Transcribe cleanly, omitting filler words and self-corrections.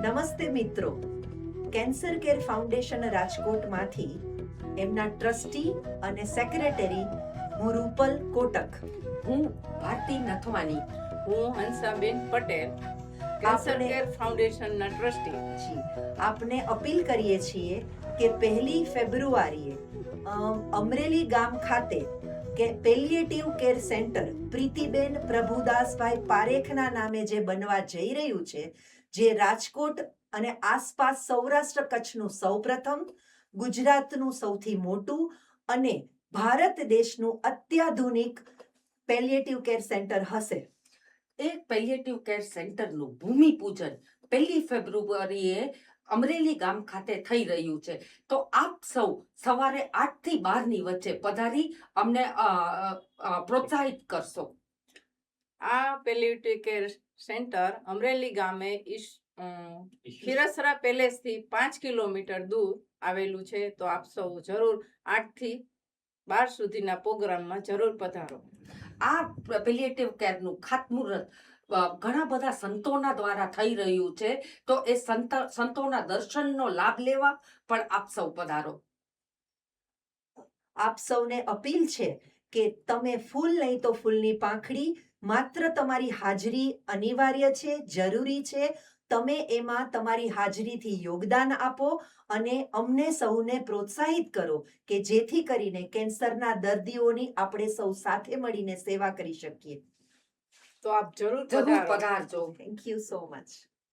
નમસ્તે મિત્રો, cancer care foundation રાજકોટમાંથી એમના ટ્રસ્ટી અને સેક્રેટરી હું રૂપલ કોટક. હું ભારતી નથવાની. હું હંસાબેન પટેલ, કેન્સર આપણે- કેર ફાઉન્ડેશનના ટ્રસ્ટી. જી, આપને અપીલ કરીએ છીએ કે 1 ફેબ્રુઆરીએ અમરેલી ગામ ખાતે કે પેલિયેટિવ કેર સેન્ટર પ્રીતિબેન પ્રભુદાસભાઈ પારેખના નામે જે બનવા જઈ રહ્યું છે, જે રાજકોટ અને આસપાસ સૌરાષ્ટ્ર કચ્છનું સૌપ્રથમ, ગુજરાતનું સૌથી મોટું અને ભારત દેશનું અત્યાધુનિક પેલિયેટિવ કેર સેન્ટર હશે. એ પેલિયેટિવ કેર સેન્ટરનું ભૂમિપૂજન 1 ફેબ્રુઆરીએ અમરેલી ગામ ખાતે થઈ રહ્યું છે. તો આપ સૌ સવારે 8 થી 12 ની વચ્ચે પધારી અમને પ્રોત્સાહિત કરશો. આ પેલિયેટિવ કેર સેન્ટર અમરેલી ગામે ખીરસરા પેલેસથી 5 કિલોમીટર દૂર આવેલું છે. તો આપ સૌ જરૂર 8 થી 12 સુધીના પ્રોગ્રામમાં જરૂર પધારો. આ પેલિયેટિવ કેરનું ખાતમુહૂર્ત ઘણા બધા સંતોના દ્વારા થઈ રહ્યું છે. તો એ સંતોના દર્શનનો લાભ લેવા પણ આપ સૌ પધારો. આપ સૌને અપીલ છે કે તમે ફૂલ નહીં તો ફૂલની પાંખડી, માત્ર તમારી હાજરી અનિવાર્ય છે, જરૂરી છે. તમે એમાં તમારી હાજરીથી યોગદાન આપો અને અમને સૌને પ્રોત્સાહિત કરો કે જેથી કરીને કેન્સરના દર્દીઓની આપણે સૌ સાથે મળીને સેવા કરી શકીએ. તો આપ જરૂર જરૂર પધારો. પધારજો. Thank you so much.